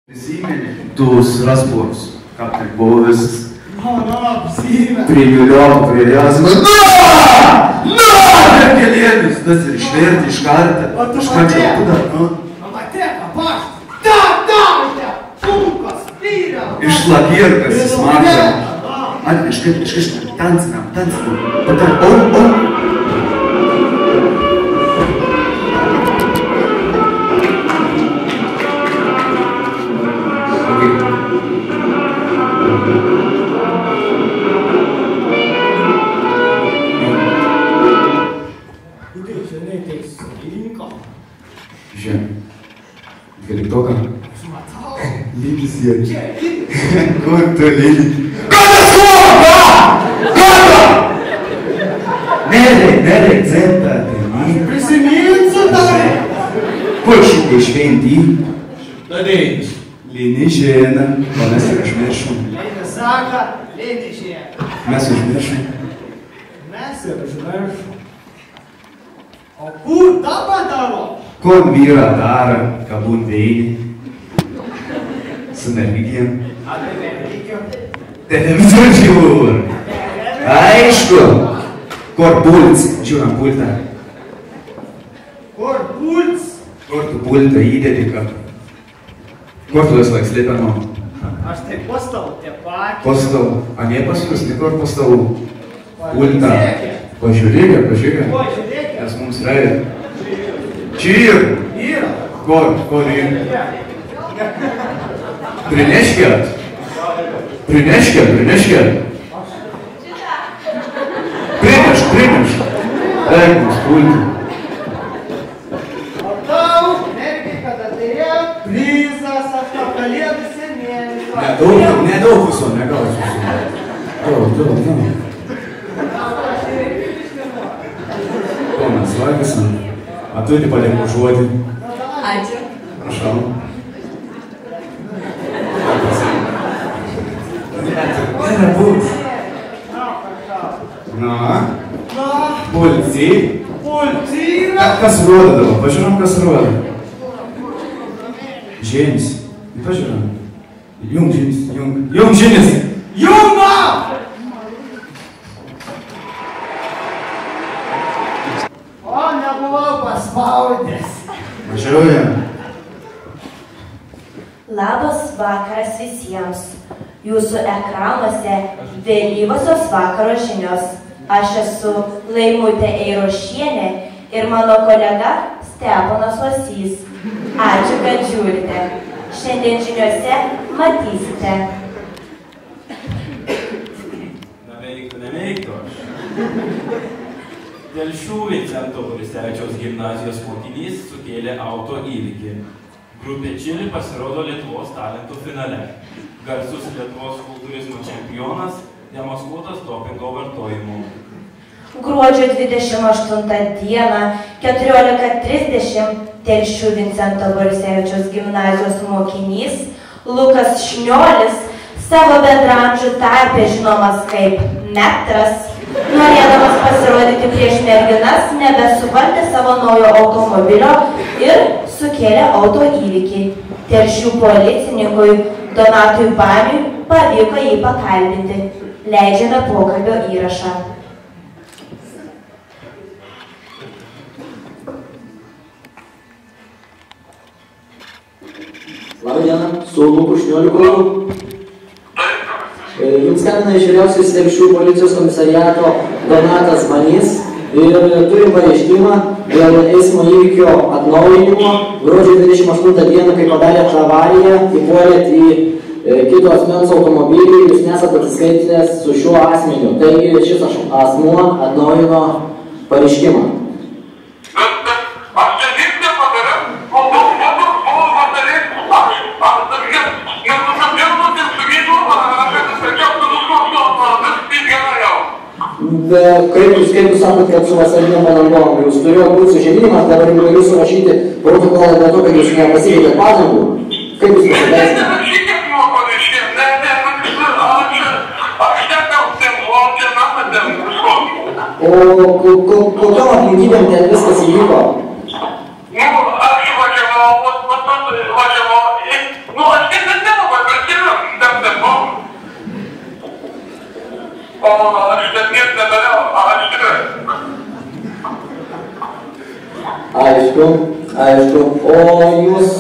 Prisimeni tus rasborus, kā te buvo visas. Apzīmē! Prieļoļotu prie jāsmas. Nā! Verkelienus, tas ir šverti, škarta. Škarta, kudā? Mateka, pašta! Tā, viņa! Pulkas, vīrā! Iš lakierkas, smaksa. Atvieš, tancinām. Patāj, on. Toka? Lydis jie. Kur tu lydis? Kada skola! Kada? Nereik, dzentā. Prisiminsiu tave! Ko šitie šventī? Tadēļ. Linižēna. O mes ir užmiršom. Leina saka, Linižēna. Mes užmiršom. Mes ir užmiršom. O kur dabar daro? Ko vyrą daro, ką būn veini? Su mergiem. Apie mergiem. Televizorių žiūr. Aišku. Kur pults? Žiūram pultą. Kur pults? Kur tu pultą įdedi, kad... Kur tu jas laik slėpeno? Aš tai postavau tie patys. Postavau. A ne pas jūs, nekur postavau. Pultą. Pažiūrėkit. Nes mums reikia. Čia yra. Kur yra? Prineškėt. Prinešk. Eik mums pulti. Matau, mergi, kad atėjo prizas, aš tau kalėdų senėlis. Nedaug viso, negausiu. Daug. Ponas Vagisan. A tu ti padėk žodį. Ačiū. Prašau. Gerai būt. Na? Pulci. Pultyra. Kas rodo dabar? Pažiūrėm, kas rodo. Žienis. Pažiūrėm. Jung žinis. Junga! Nebuvau paspaudęs. Važiuojam. Labas vakaras visiems. Jūsų ekranuose vėlyvosios vakaro žinios. Aš esu Laimutė Eirošienė ir mano kolega Steponas Vasys. Ačiū, kad žiūrite. Šiandien žiniuose matysite. Neveiktų aš. Dėl šių Vincento Borisevičiaus gimnazijos mokinys sukėlė auto įvykį. Grupė Čili pasirodo Lietuvos talentų finale. Garsus Lietuvos kultūrizmo čempionas demaskuotas dopingo vartojimu. Gruodžio 28 dieną 14:30 Telšių Vincento Borisevičiaus gimnazijos mokinys Lukas Šniolis savo bendramžių tarpe žinomas kaip Metras, norėdamas pasirodyti prieš merginas, nebesuvaldė savo naujo automobilio ir sukėlė auto įvykį. Telšių policininkui Donatui Baniui pavyko jį pakalbinti. Leidžiame pokalbio įrašą. Labą dieną, su Luku Šnioliu kalbu. Jums skambina iš vyriausios Telšių policijos komisariato Donatas Banys ir turim pareiškimą dėl eismo įvykio atnaujinimo. Gruodžio 28 dieną, kai padarėt avariją, įpuolėt į kito asmens automobilį, jūs nesat atsiskaitinęs su šiuo asmeniu. Taigi šis asmuo atnaujino pareiškimą. Kaip jūs sakot, kad su vasarinėm padangom, jūs turėjo būti sužeminimas, dabar galiu surašyti protokolą dėl to, kad jūs nepasikeitėt padangų. Kaip jūs pasiteisinate? O kokiom aplinkybėm ten viskas įvyko? Aš važiavau, Aišku. O jūs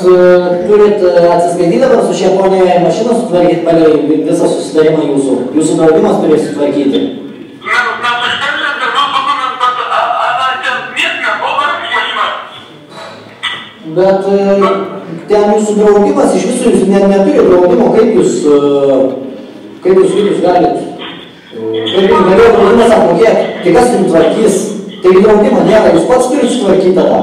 turit atsiskaityti dabar su šia ponė mašiną sutvarkyti palei visą susitarimą jūsų? Jūsų draudimas turės sutvarkyti? Bet ten jūsų draudimas, iš visų jūs neturi draudimo, kaip jūs galit? Kaip jūs galėjo draudimas apmokėti? Tai kas jums tvarkys? Tai draudimo nėra, jūs pats turit sutvarkyti tada.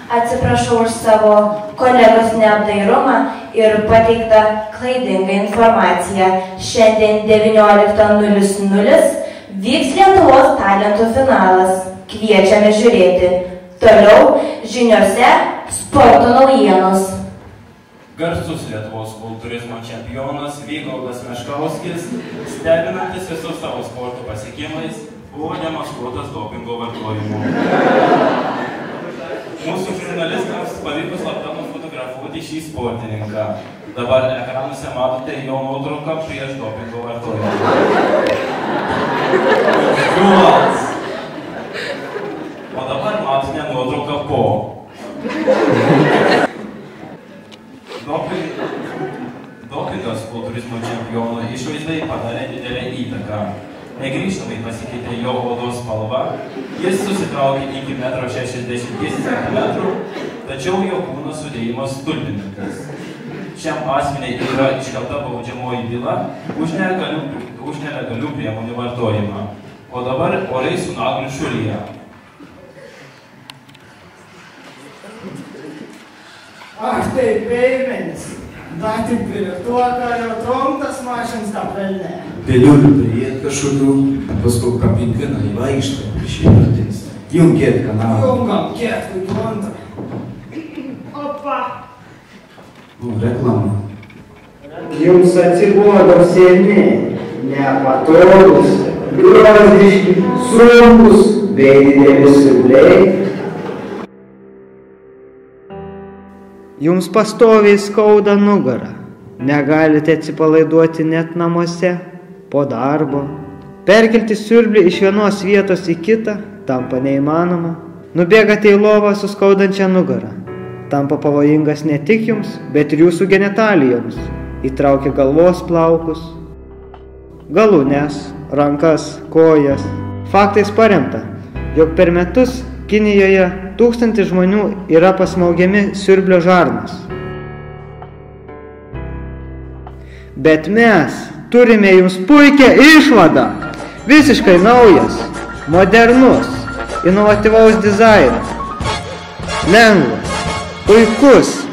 Atsiprašau už savo kolegos neapdairumą ir pateiktą klaidingą informaciją. Šiandien 19:00 vyks Lietuvos talentų finalas. Kviečiame žiūrėti. Toliau žiniose sporto naujienos. Garsus Lietuvos kultūrizmo čempionas Vygaudas Meškauskis, stebinantis visus savo sporto pasiekimais, buvo demaskuotas dopingo vartojimu. Mūsų žurnalistams pavyko slapta nufotografuoti šį sportininką. Dabar ekranuose matote jo nuotrauką prieš dopingo vartojimą. O dabar matote nuotrauką po. Dopingas kultūrizmo čempiono išvaizdai padarė didelę įtaką. Negrįžtamai pasikeitė jo odos spalva, jis susitraukė iki 1,60 m, tačiau jo kūno sudėjimas stulbinantis. Šiam asmeniui yra iškelta baudžiamoji byla už nelegalių priemonių vartojimą. O dabar orai su Nagliu šulyje. Ach, tai beimenis. Dar tik bilituota, jau trumtas mašins tą pelnę. Pėliulių priėt kažkokių, paskui kapinkina į vaikštą, išėjotis. Jungėt kanalą. Jungam kiek, kaip antrą. Opa. Reklama. Jums atsibodo seni, nepatogus, griozdiški, sunkus bei dideli siurbliai. Jums pastoviai skauda nugarą, negalite atsipalaiduoti net namuose, po darbo. Perkelti siurblį iš vienos vietos į kitą tampa neįmanoma. Nubėgate į lovą su skaudančia nugarą. Tampa pavojingas ne tik jums, bet ir jūsų genitalijoms. Įtraukia galvos plaukus, galūnes, rankas, kojas. Faktais paremta, jog per metus Kinijoje 1000 žmonių yra pasmaugiami siurblio žarnas. Bet mes turime jums puikią išvadą. Visiškai naujas, modernus, inovatyvaus dizaino. Lengvas, puikus,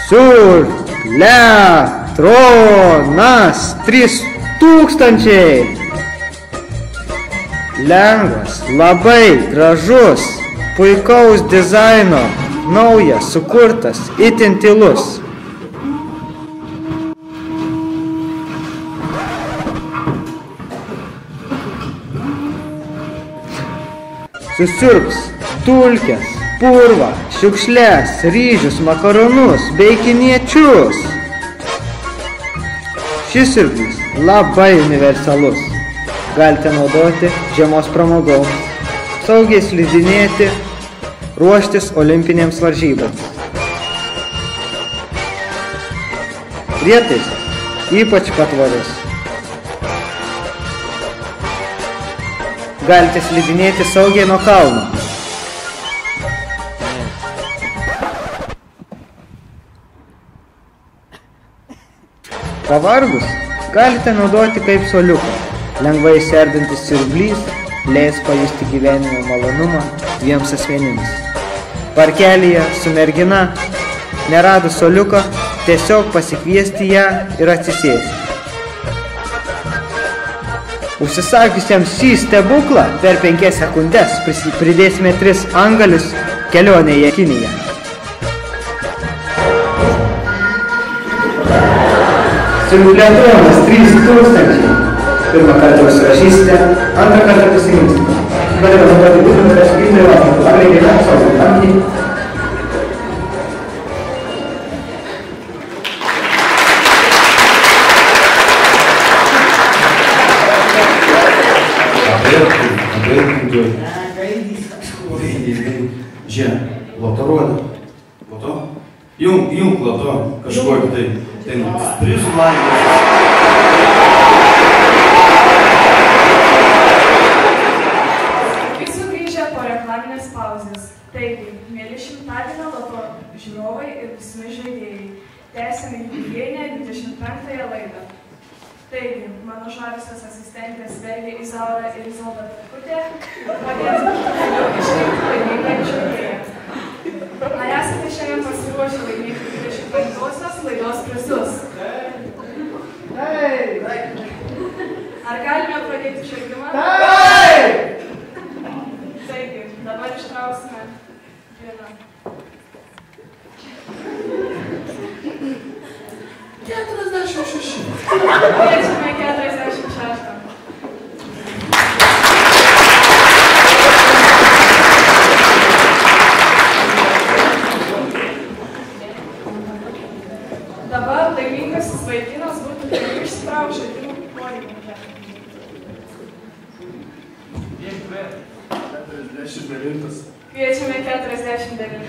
siurbletronas 3000. Lengvas, labai gražus, puikaus dizaino, naujas, sukurtas, itin tylus. Susiurbs dulkes, purvą, šiukšles, ryžius, makaronus bei kiniečius. Šis siurblys labai universalus. Galite naudoti žiemos pramogoms, saugiai slidinėti, ruoštis olimpinėms varžyboms. prietaisas, ypač patvarus. Galite slidinėti saugiai nuo kalno. Pavargus galite naudoti kaip suoliuką. Lengvai serdantis siurblys leis pajusti gyvenimo malonumą dviems asmenims. Parkelyje su mergina, neradus suoliuko, tiesiog pasikviesti ją ir atsisėsti. Užsisakiusiems šį stebuklą per 5 sekundes pridėsime 3 antgalius kelionėje į Kiniją. Simuliatoras 3000. Pirmą kartą užsirašysite, antrą kartą prisiminksite. Galite naudoti būtent rašyklį, pagreidėme savo tankį. Žiūrėk, loto rodo. Loto? Jung loto kažkokį tai. Ten prizų laimės. Visi grįžę po reklaminės pauzės. Taigi, mėly šimtadienio loto žiūrovai ir visi žaidėjai. Tęsime jubiliejinę 25-ąją laidą. Taigi, mano žavusios asistentės Vergė Izaura ir Izolda Tarkutė padės toliau išrinkti laimingą žaidėją. Ar esate šiandien pasiruošę laimėti 25-osios laidos prizus? Ar galime pradėti žaidimą? Taigi, dabar ištrausime vieną. 46. Kviečiame 46. Dabar laimingasis vaikinas būtų kelių išsitrauk žaidimų porininkę. 49. Kviečiame 49.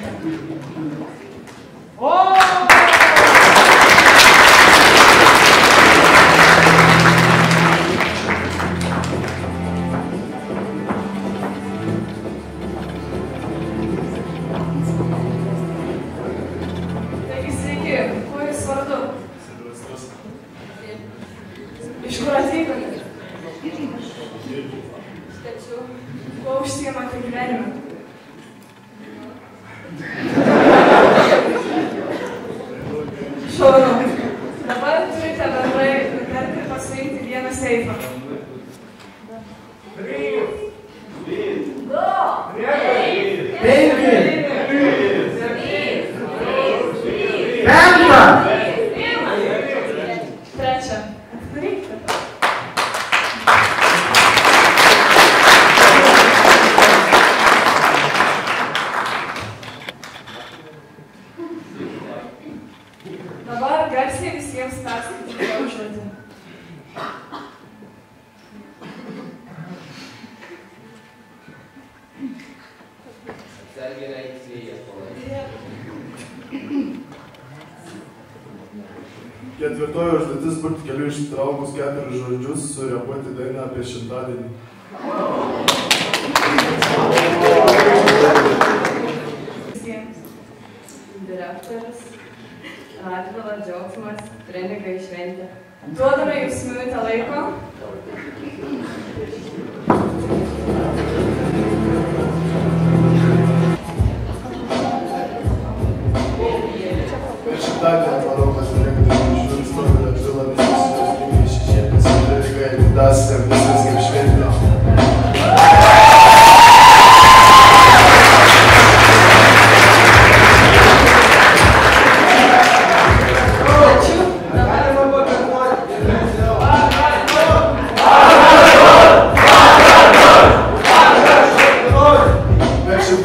Taigi sveiki, kuo jūs vardu? Iš kur atvykote? Tačiau, kuo užsiimate gyvenime? Šaunu. Dabar turite bendrai nutarti ir pasirinkti vieną seifą. 3. 2. 5. 3. Atidarykite. Dabar garsiai visiems perskaityti užduotį. Ketvirtoji užduotis burti kelių ištraukus 4 žodžius, sureaguoti dainą apie šimtadienį. Visiems. Direktorius, Radvila, džiaugsmas, trenikai šventė. Duodame jums minutę laiko. Per šimtadienį atvarau pasirenkti žiūrį stovi Radvila, visas jos šešėlis, trenikai, das ir visas kaip šventė.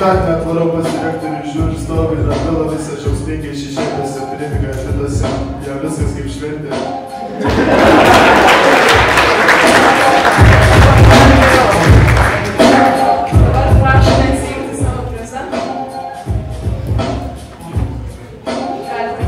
Atvarau pas direktorių žiūri stovi Radvila, visas džiaugsmingai šešėlis ir trenikai atidasi, jau viskas kaip šventė. Dabar prašome atsiimti savo prizą. Galite.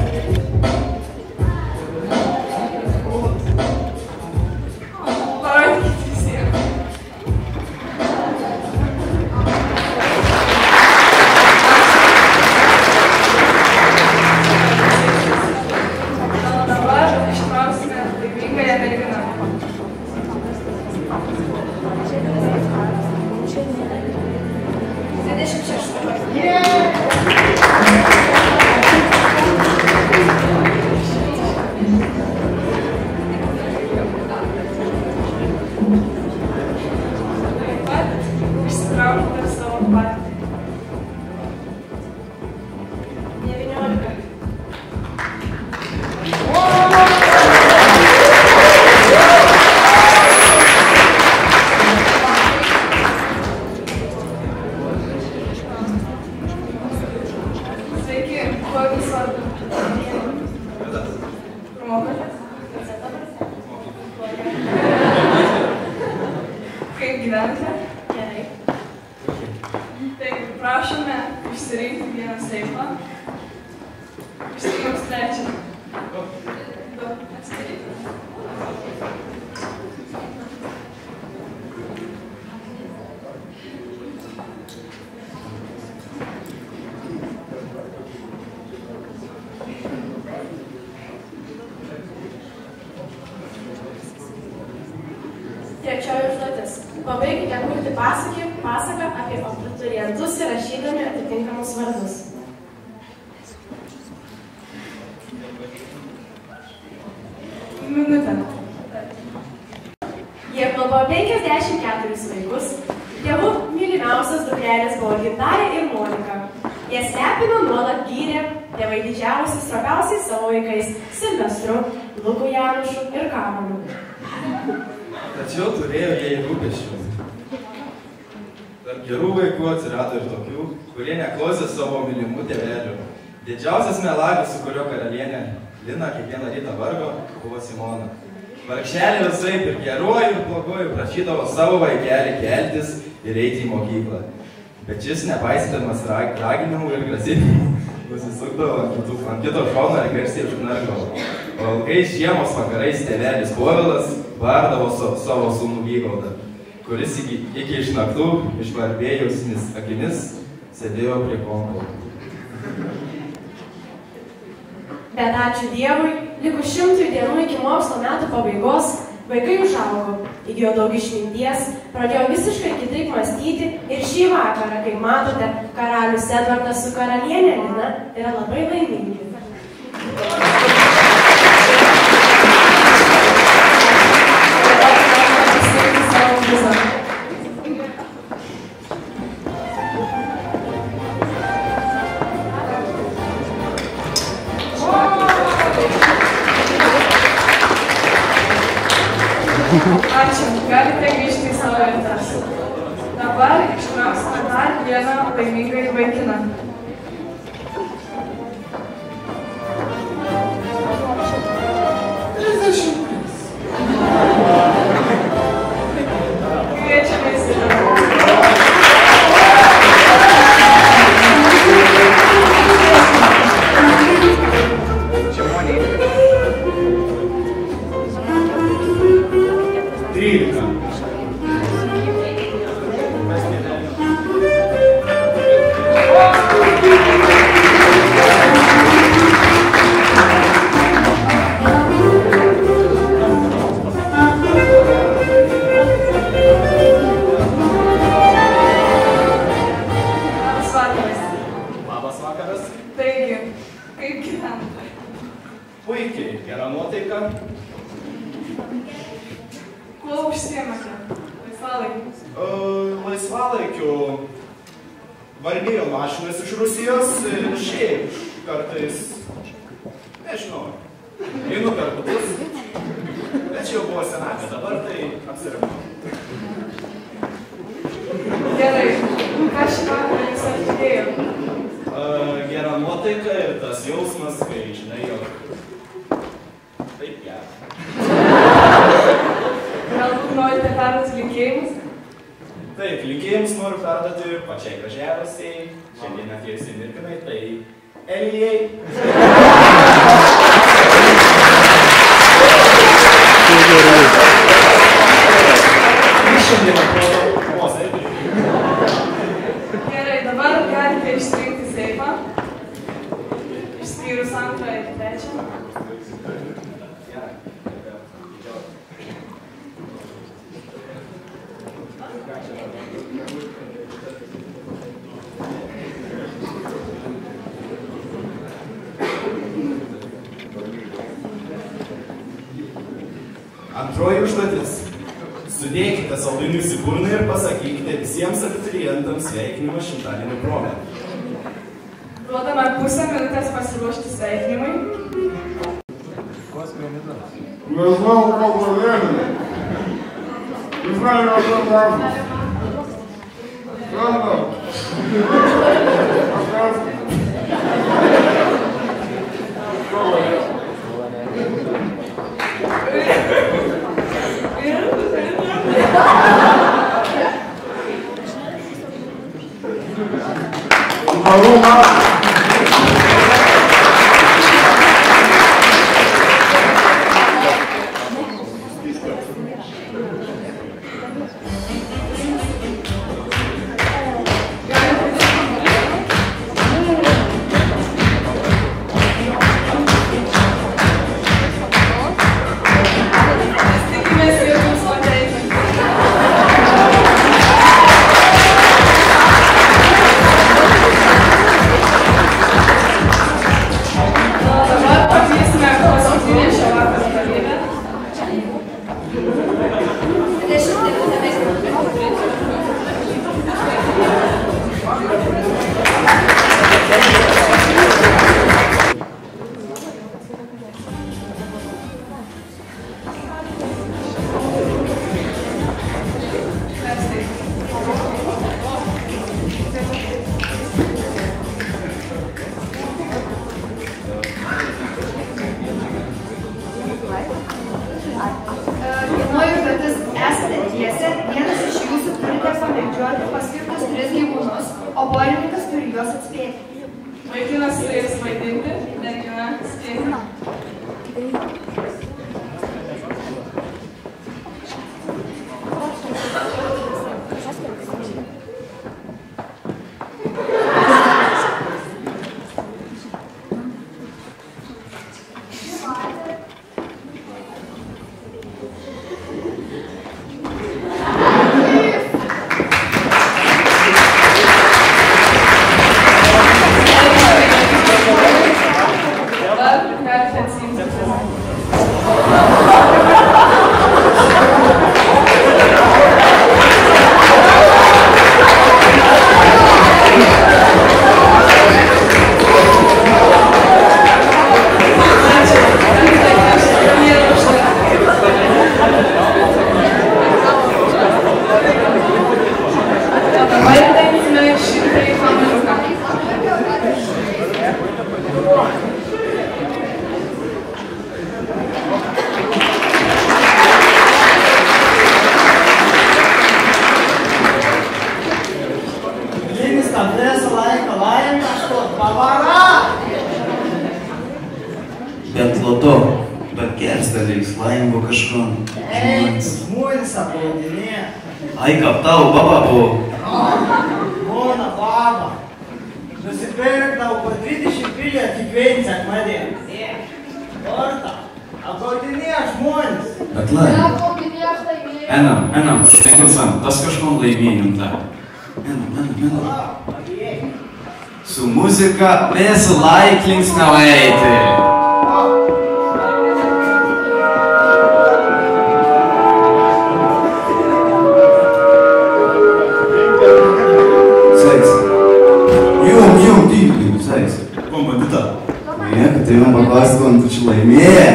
Trečioji užduotis. Pabaikite kurti pasaką apie abiturientus įrašydami atitinkamus vardus. Minutę. Jie kalbėjo 54 vaikus. Tėvų mylimiausias dukrelės buvo Gintarė ir Monika. Jie stebino, nuolat gyrė, tėvai didžiausi, stropiausiais savo vaikais Silvestru, Luku Janušu ir Kamoliu. Tačiau turėjo jie ir rūpesčių. Tarp gerų vaikų atsirado ir tokių, kurie neklausė savo mylimų tėvelių. Didžiausias melagis, su kurio karalienė Lina kiekvieną rytą vargo, buvo Simona. Vargšelė visaip ir geruoju ir bloguoju prašydavo savo vaikelį keltis ir eiti į mokyklą. Bet šis, nepaisydamas raginimų ir grasinimų, nusisukdavo ant kito šono ir garsiai užknarkdavo. O ilgais žiemos vakarais tėvelis Povilas vardavo savo sūnų Vygaudą, kuris iki išnaktų išvarbėjusimis akimis sėdėjo prie kompo. Bet ačiū Dievui, likus 100 dienų iki mokslo metų pabaigos, vaikai užaugo, įgijo daug išminties, pradėjo visiškai kitaip mąstyti ir šį vakarą, kaip matote, karalius Edvardas su karalienė Lina yra labai laimingi. Ačiū, galite grįžti į savo vietas. Dabar ištrauksime dar vieną laimingąjį vaikiną. Kviečiame įsidėti. Vargėjo mašinas iš Rusijos ir šiaip kartais, nežinau, einu per butus, bet čia jau buvo senatė, dabar tai apsirimo. Gerai, ką šį vakarą jūs atidėjo? Gera nuotaika ir tas jausmas, kai žinai, jog taip gera. Galbūt norite perduoti linkėjimus? Taip, linkėjimus noriu perduoti pačiai gražiausiai, šiandien atėjusiai Mirkinai, tai Elijai. Šiandien atrodo mozai. Gerai, dabar galite ištrinkti seifą. Išskyrus antrą ir trečią. Antroji užduotis. Sudėkite saldainius į burną ir pasakykite visiems abiturientams sveikinimą šimtadienio proga. Duodame pusę minutės pasiruošti sveikinimui. Nežinau, ko pradėti. Žinai, apie klausimą. Su muzika visą laiką linksniuojate. Jum, tyliai, Sais. Kom, bandita? Nieko, tai jum papasakojant, tu čia laimėjai.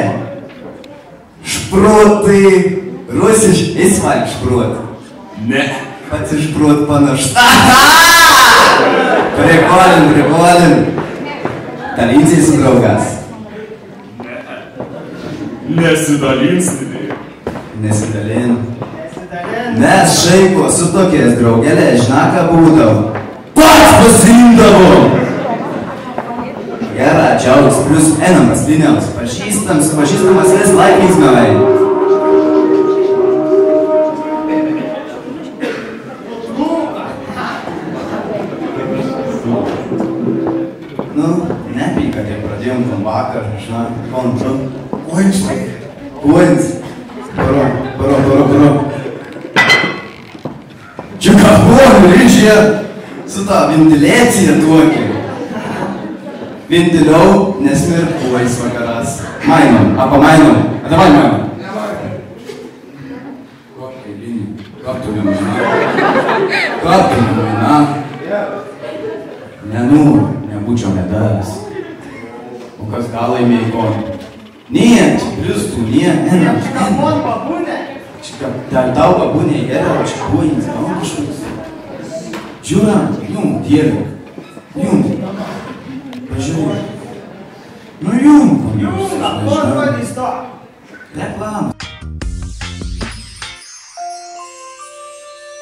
Šprotai. Rusiš, įsvalg šprot. Ne. Pats išprot panašus. Prikolim. Dalinsies su draugas. Nesidalinsi. Nesidalin. Nes šaiko su tokiais draugelė, žinaka, būdavo. Pats pasiimdavo. Gera, džiaugs, plius enamas liniaus. Pažįstamas vis laikys navai. Nu, nepyk, kad jie pradėjom tam vakar, žinai, kontu. Uins. Paro. Afgonu, žiūrėk, su ta ventiliacija tokia. Ventiliau, nesmirkuojais vakaras. Mainom, pamainom. Davai mainom. Kokia linija, ką tu nemanai? Ką tu nemanai? Nenoriu, nebūčiau nedavęs. O kas gal laimėjai koną? Nie, čia pristų, ne. Kamon babūnė? Dar tau babūnė gera, o čia buojinis, gal kažkas. Žiūrėk, jum, dieve. Jum. Pažiūrėk. Nu jum, Kamon vadys to. Reklama.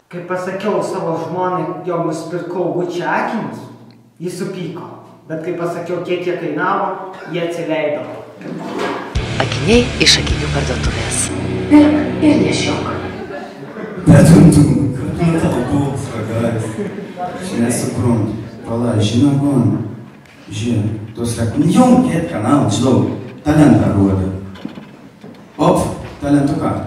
Kai pasakiau savo žmonai, jog nusipirkau Gucci akinius, jis supyko. Bet kai pasakiau, kiek jie kainavo, jie atsileido. Akiniai iš akinių parduotuvės. Ir nešiok. Bet tu, kad tau koks ragais. Aš nesuprantu. Pala, žinau, gon. Žiūrėk, tos reklamos. Jum, kiek kanalą, žinau, talentą rodo. Op, talentų ką?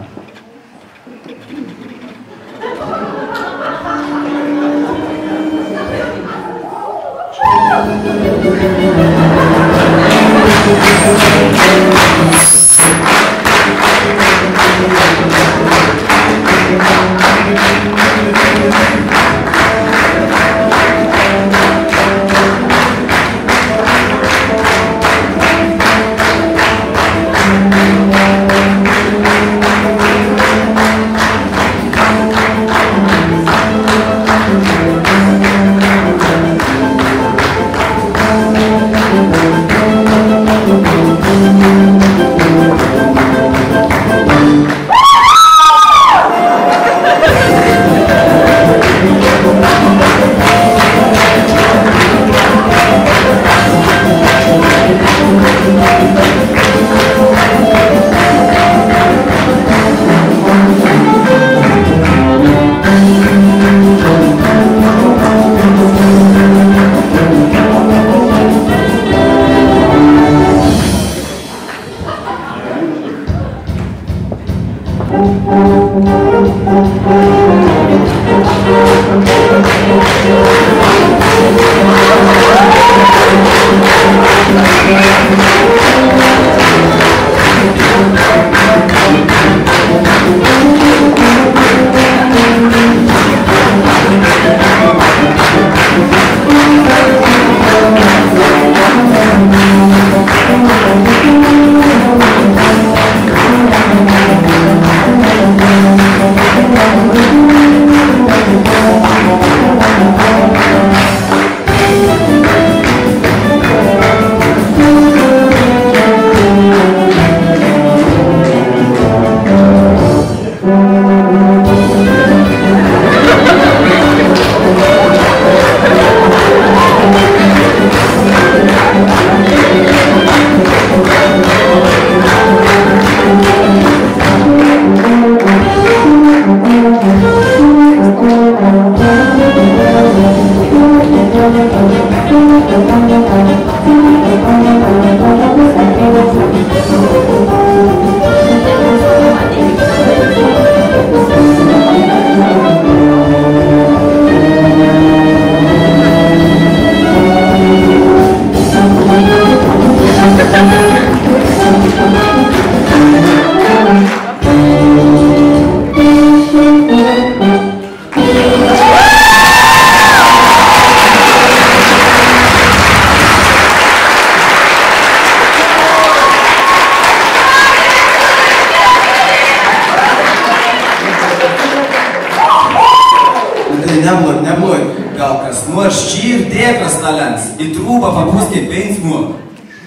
Nors čia ir tikras talents, į trūbą papūskė pensmų,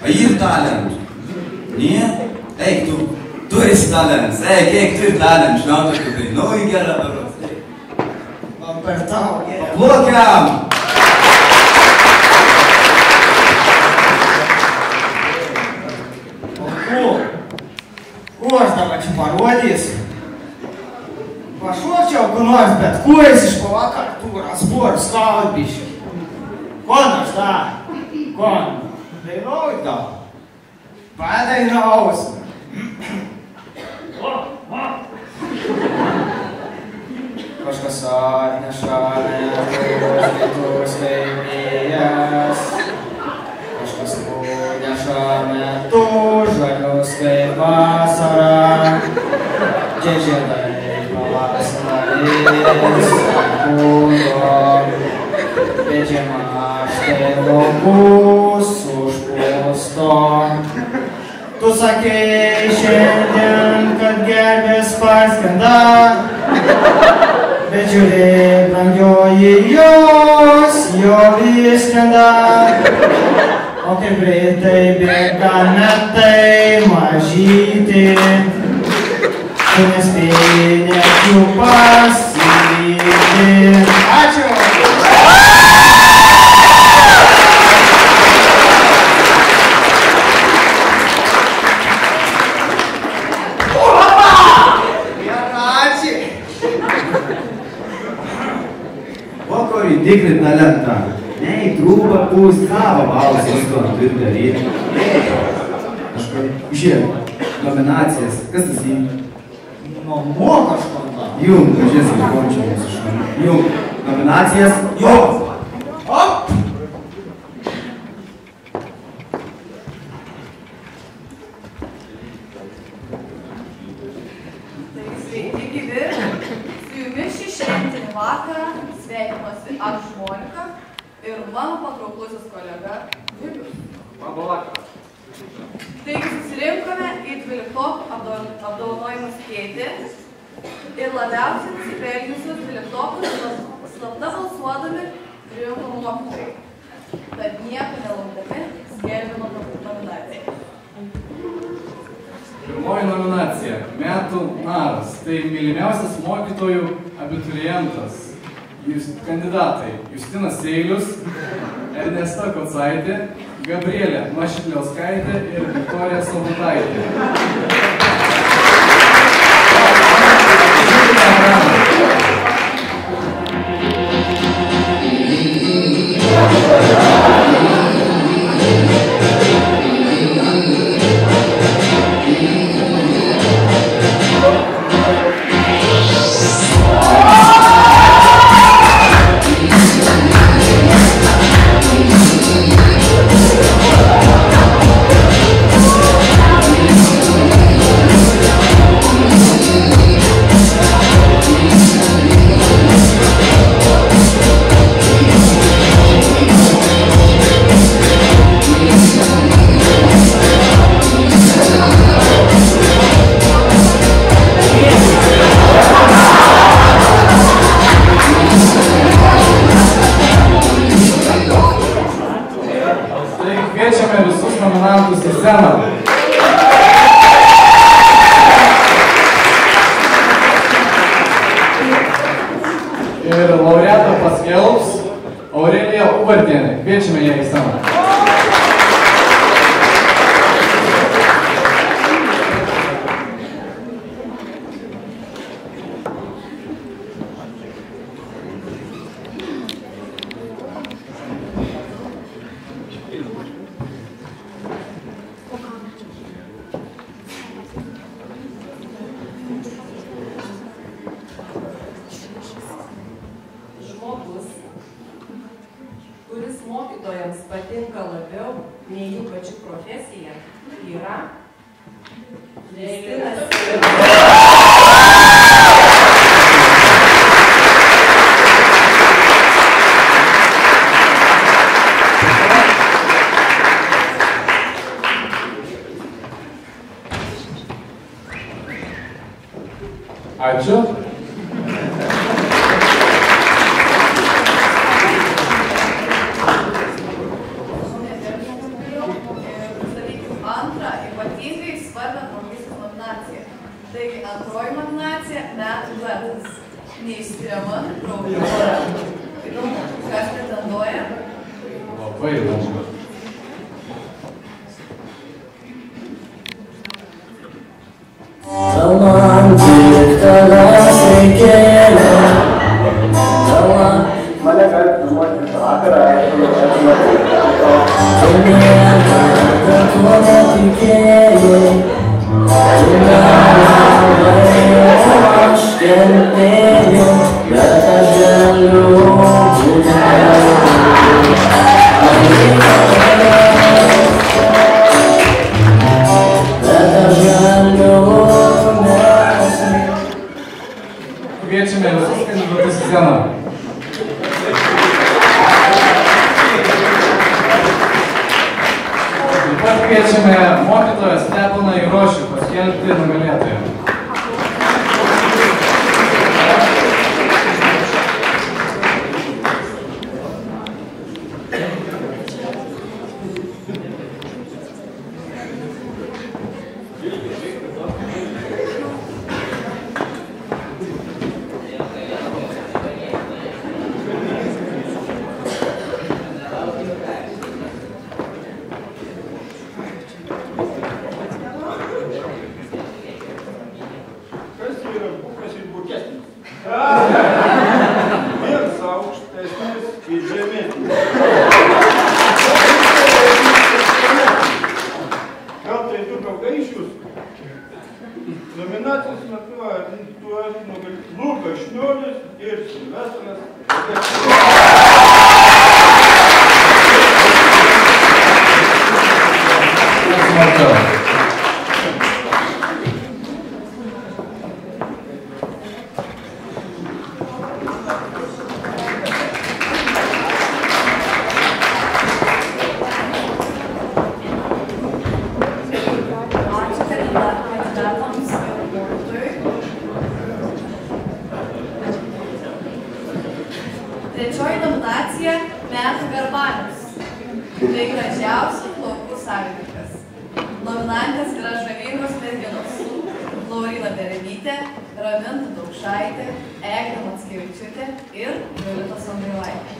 a ir talentų. Nie? Eik, tu esi talents, eik, tu ir talent, žinau, tokiu tai, nu, į gerą paros. Man per tavo gerą. Paplokiam! Ko aš dabar čia parodysiu? Pašokčiau, ku nors, bet ko esi iš pavakar tūras sporų skaudbiškai? Kon aš tą? Kon? Dainaut gal? Padainausim. Kažkas atneša metus kitus kaip vėjas. Kažkas nuneša metus žalius kaip vasara. Čia žiedai pavasaris būdo. Vežėma štai laukus užpūsto. Tu sakei šiandien, kad gervės parskrenda. Bet žiūrėk, brangioji, jos jau išskrenda. O kaip greitai bėga metai mažyti. Tu nespėjai net jų pasivyti. Ačiū! Tikri talentą. Ne į trūbą pūst, savo balsas, ko turi daryti. Kažką, žiūrėk, nominacijas, kas tas jį? Mamo kažko da. Jum, pažiūrės, končiu mūsų šalį. Jum, nominacijas, jum. Op! Tai sveiki gyvi, su jumis šį šventinį vakarą sveikinuosi aš Monika ir mano patrauklusis kolega Vilius. Labą vakarą. Taigi susirinkome į 12 apdovanojimus skėtį ir labiausiai nusipelniusius 12 slapta balsuodami rinko mokytojai. Tad nieko nelaukdami skelbimo nominaciją. Pirmoji nominacija – Metų naras. Tai mylimiausias mokytojų abiturientas. Kandidatai – Justinas Seilius, Ernesta Kocaitė, Gabrielė Mašikliauskaitė ir Viktorija Sobutaitė. Nominantus į sceną. Ir laureatą paskelbs Aurelija Ubartienė. Kviečiame ją į sceną. Kuris mokytojams patinka labiau nei jų pačių profesija, yra Justinas Ačiū. Antrą ypatingai svarbią draugystės nominaciją. Taigi antroji nominacija – Metų duetas. Neįskiriama draugė pora. Įdomu, kas pretenduoja? Labai įdomu. Man tik tavęs reikėjo. Mane galite nuoti vakarą, tu niekada tuo netikėjai. Tu nemanai, aš kentėjau. Kviečiame visus kandidatus į sceną. Taip pat kviečiame mokytoją Steponą Irošių paskelbti nugalėtoją. Nominacijos metu tuos Lukas Šniuolis ir Silvestras. Trečioji nominacija – Metų Garbanis. Tai gražiausių plaukų savininkas. Nominantės yra žavingos merginos. Lauryna Berenytė, Raminta Daukšaitė, Eglė Mackevičiūtė ir Violeta Sondailaitė.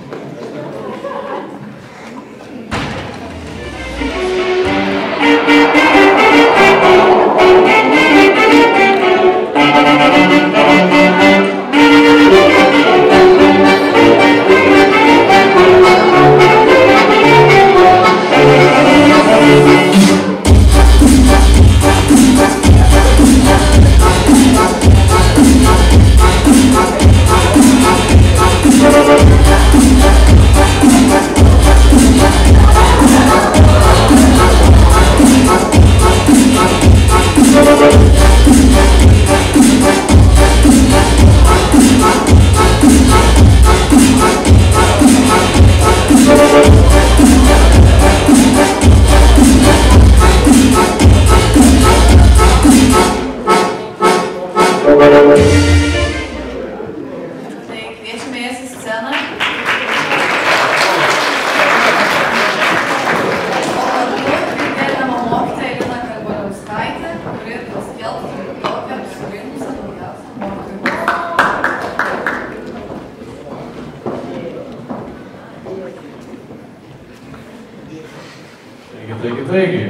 Taigi.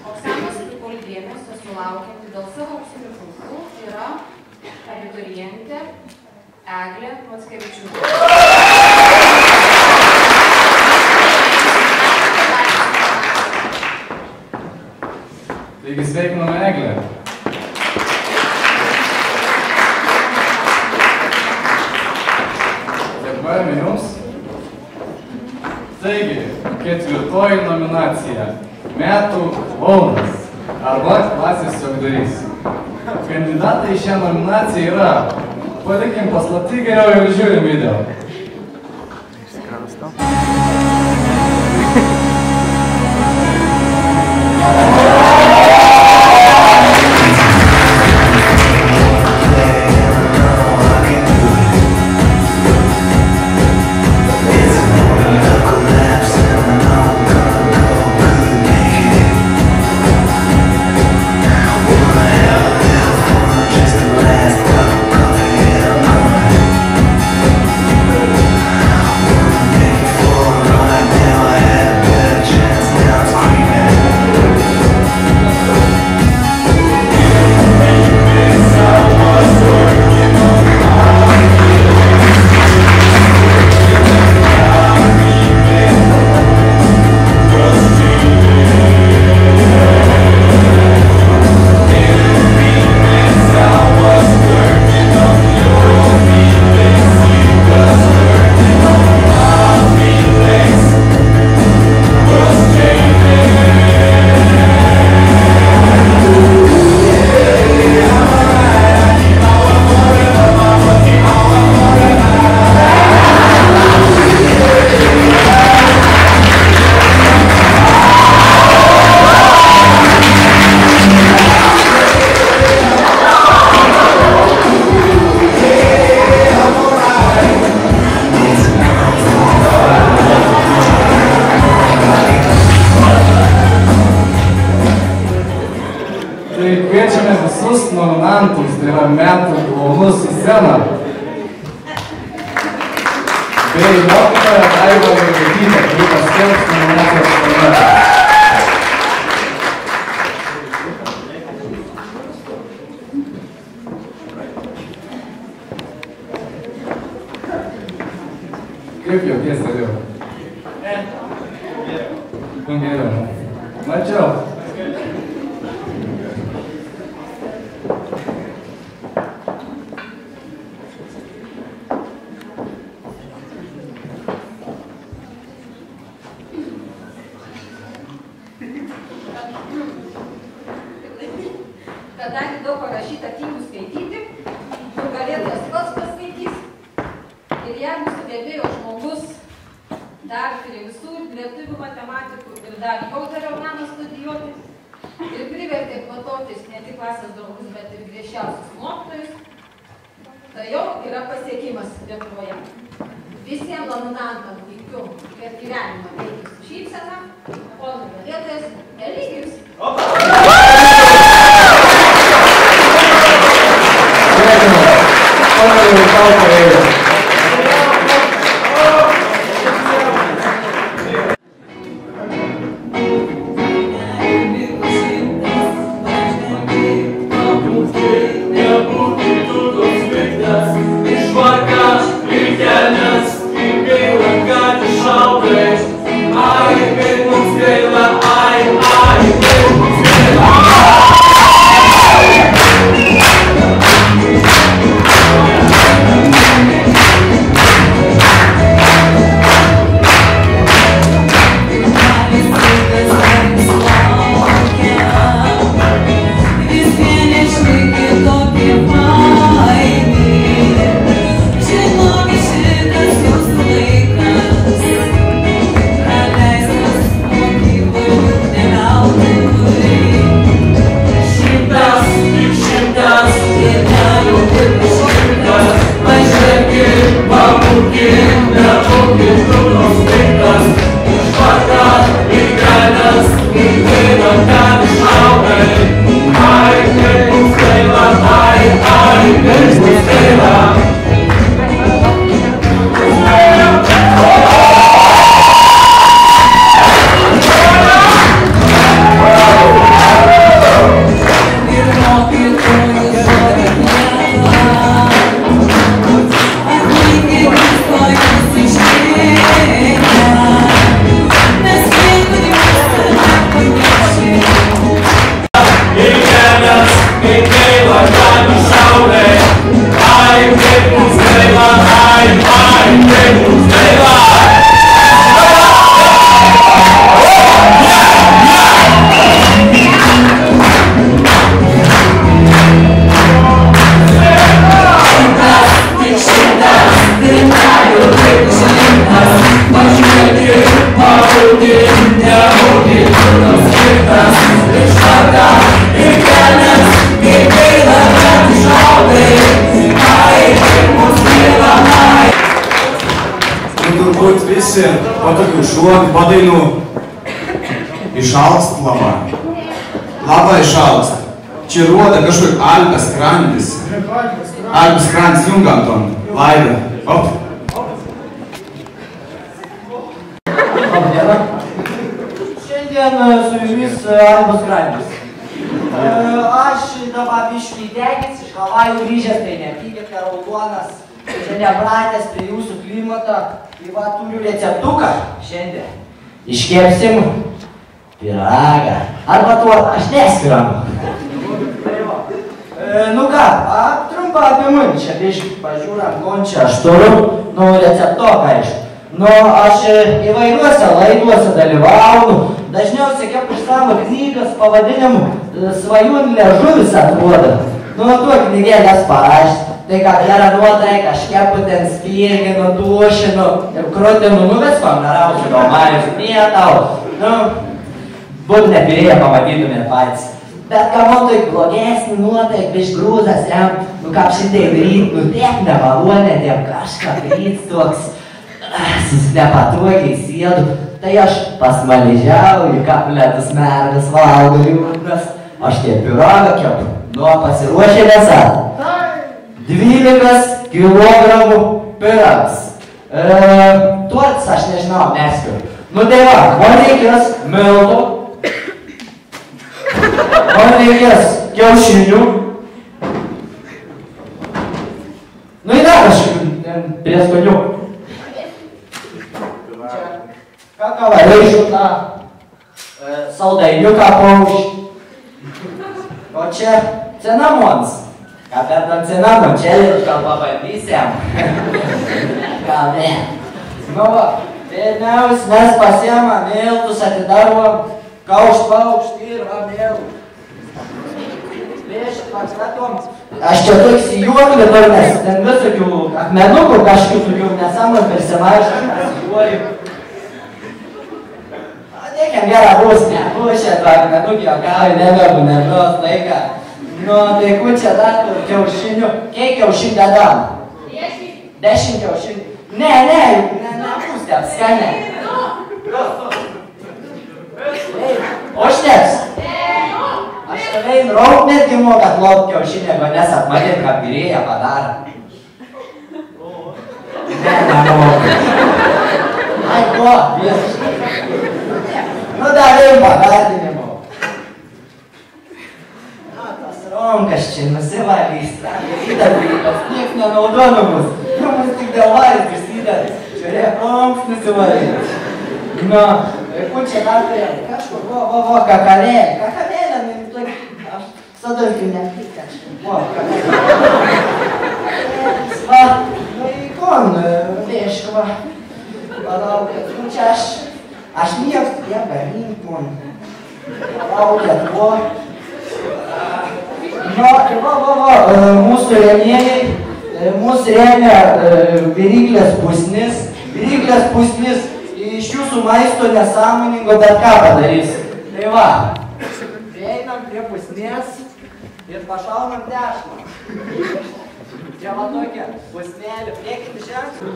Oksanos Nikol dėmesio sulaukianti dėl savo auksinių plaukų yra abiturientė Eglė Mackevičiūtė. Taigi sveikiname Eglę. Dėkojame jums. Taigi, ketvirtoji nominacija – Metų Launas arba klasės juokdarys. Kandidatai į šią nominaciją yra, palikim paslaptį geriau ir žiūrim video. Just the last cup of coffee in the morning. nominantus, tai yra metų klounus į sceną. Bei mokytoja Daiva Jurgaitytė, kuri paskelbs nominacijos programą. Kaip jauties geriau? Geriau. Mačiau. Kadangi daug parašyta knygų skaityti, nugalėtojas pats paskaitys. Ir jeigu sugebėjo žmogus dar prie visų lietuvių matematikų ir dar jauterio meną studijuoti ir privertė kvatotis ne tik klasės draugus, bet ir griežčiausius mokytojus, tai jau yra pasiekimas Lietuvoje. Visiems nominantams linkiu per gyvenimą eiti su šypsena, o nugalėtojas Eligijus. Po tokių šuokų, padainų išalst laba. Laba išalst. Čia ruoda kažkur Alpės krandis. Alpės krandis jungantom. Laida. Op. Šiandien su jumis Alpės krandis. Aš dabar biškį degins iš Havajų grįžęs, tai nepykite raudonas. Čia nebratęs prie jūsų klimato. Tai va, turiu receptuką šiandien. Iškepsim piragą. Arba tuo aš neskiramu. Nu ką, trumpa apie mane. Čia biškį pažiūram, kon čia aš turiu. Nu, receptuką aišku. Nu, aš įvairiuose laiduose dalyvaunu. Dažniausiai kepu savo knygas pavadinimu Svajūn liežuvis atrodo. Nu, tuo knygėlės parašyti. Tai kad yra nuotaika, aš kepu ten spirginu, dušinu ir krutinu, nu visko narausiu, gal marius mėtau. Nu, būt nepirėję pamatytumėt patys. Bet ką man tai blogesnį nuotaiką, biš grūzas jam, nu kaip šitai daryt, nu tiek nemalonė, tiek kažką daryt toks, nepatogiai sėdu. Tai aš pasmaližiauju, kapletus mergas valgo liūdnas, aš tie pirogą kepu. Nu, pasiruošė nesat. 12 kilogramų pyragas. Tortas aš nežinau, neskiriu. Nu tai va, man reikės miltų. Man reikės kiaušinių. Nu į dar kažkaip prieskonių. Kakavarišų tą saldainiuką paušį. O čia cinamons. Ką per tą cinamončelį gal pabandysiam? Gal ne. Nu va, pirmiausia mes pasiemam miltus, atidarom kaušt ir va miltų. Prieš pastatom. Aš čia toks įjuokiu dabar, nes ten visokių akmenukų kažkokių tokių nesąmonės persimaišą, aš pasijuoju. Dėkiam gerą būsnę, būšę tą akmenukį, o kavai nebebu, nebros laiką. Nu, tai ku čia dar kiaušinių. Kiek kiaušinių dedam? 10 kiaušinių. Nebus taip skaniai. Užteks. Aš tavai rauk netgi mokat lauk kiaušinį, jeigu nesat matėt, ką pirėja padaro. Nemokat. Ai, ko, visiškai. Nu, davėjim pagardinimo. Romkas čia nusivalys, įdarbėtas, nieks nenaudodamas. Nu, mus tik dėl varis prisideda. Žiūrėk, Roms nusivalys. Nu, ku čia dar turėjom? Kažkur, vo, kakarėlė. Kakarėlė, aš sadalkiu nepyk kažkur. Vo, kakarėlė. Va, nu, ikon, lėšk, va. Palaukėt, nu čia aš nieks negarink, mon. Palaukėt, vo. Mūsų rėmėjai, mūsų rėmė viryklės pusnis. Viryklės pusnis iš jūsų maisto nesąmoningo bet ką padarys. Tai va, prieinam prie pusnės ir pašaunam dešmą. Čia va tokia pusnelė, priekit ženklų.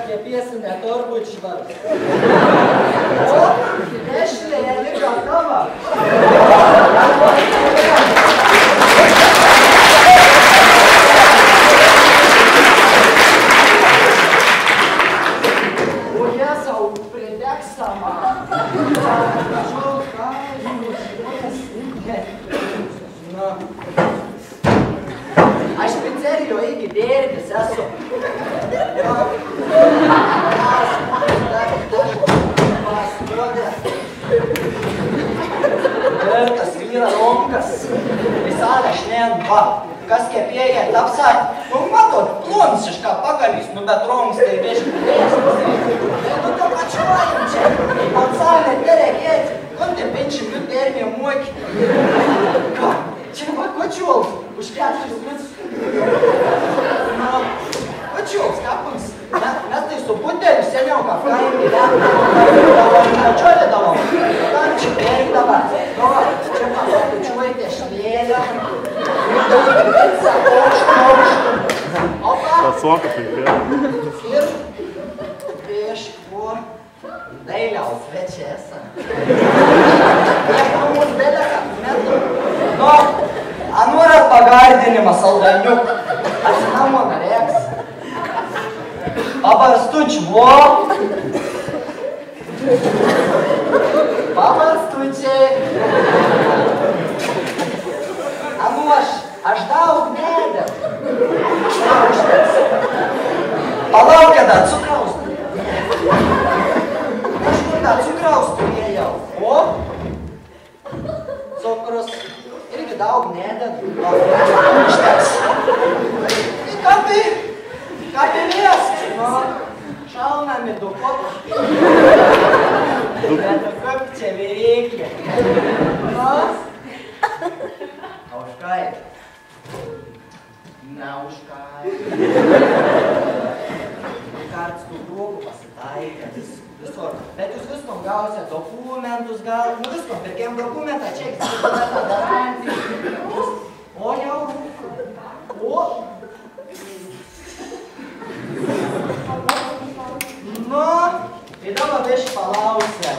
Kepiesi neturbūt švartas. O, dešinėje liko tava. O Jėzau, pridegs sama. Aš pizzerijoje iki dėrbis esu. Tas vyra Romkas, visada šnien, va, kas kepėja, tapsat, nu matot, plonsišką pagalys, nu bet Roms tai vieškai dėstis. Nu to pačiuojam čia, man salė terekėti, kon te 5 minut termė muoki. Ką, čia va kočiuols, už 4 minut. Nu, kočiuols, kapams. Mes tai su puteliu seniau kafkaim gyvenam, načiolė davom, tam čia perkdava, nu, čia pasakučiuojate šlėlę, ir prieš kuo dailiaus večiesa. Nieko mūsų dėlėka, metu. Nu, anuras pagardinimas saldainiuk, atsinamo narėks. Pabarstuč, vo. Pabarstučiai. Anu, aš daug nedėm. Palaukė dar cukraus. Kažkur dar cukraus turėjau. O? Cukrus. Irgi daug nedėm. Užteks. Kapilės. Nu, šaunami du kotus. Bet kaip čia veikia. Nu, a už ką? Ne už ką. Karts tų draugų pasitaikė visko. visur. Bet jūs viskom gausite dokumentus, nu viskom, pirkėm dokumentą, čia dokumentą garantijų. O jau. O. Nu, tai dabar biškį palausę.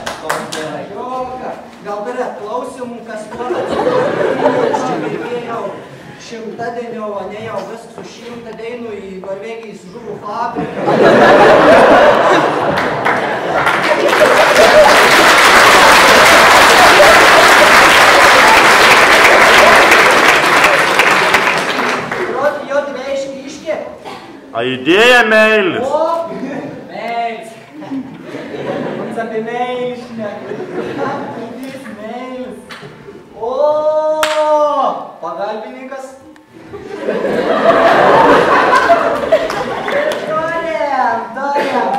Gal turėt klausimų, kas duoda atsiprašau, 100 dainų, o ne jau vis su 100 dainų į Norvegijos žuvų fabriką. Proti jo dveiškį iškė. A idėja meilis. O, meilis. Mums apie meilis šneka. O, pagalbininkas. Doriam.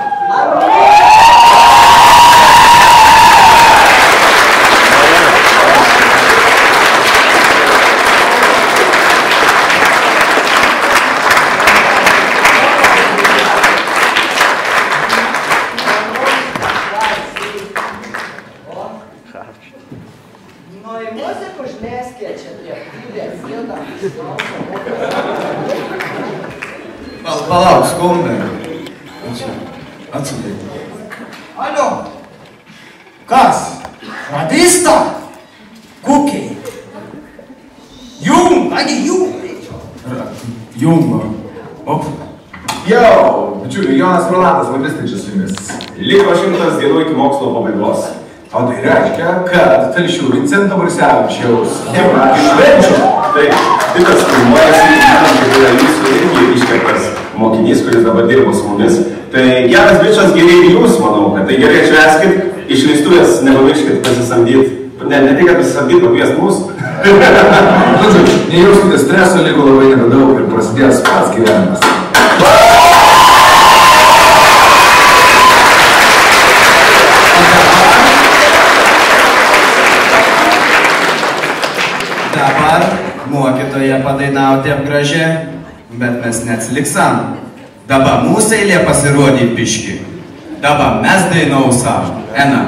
Palauk, skundai. Atsudėk. Alio. Kas? Radista? Kukiai. Jum, agi jum. Jumba. Op. Jau, bičiuliai, Jonas Rolandas, lobistai čia su jumis. Liko 100 dienų iki mokslo pabaigos. O tai reiškia, kad Telšių Vincento Borisevičiaus švenčių. Tai kitas filmuojasi, kad yra jūsų irgi iškeptas mokinys, kuris dabar dirbo su mumis. Tai geras bičas, geriai ir jūs, manau, kad tai gerai atšvęskit, išleistuvės nepamirškit pasisamdyti. Ne tik, kad pasisamdyti, pakviest mūsų. Žodžiu, nejauskite streso, liko labai nebedaug ir prasidės pats gyvenimas. Dabar mokytoja padainauti apgražė, bet mes neatsiliksam. Dabar mūsų eilė pasirodė biški. Dabar mes dainausim. Ena.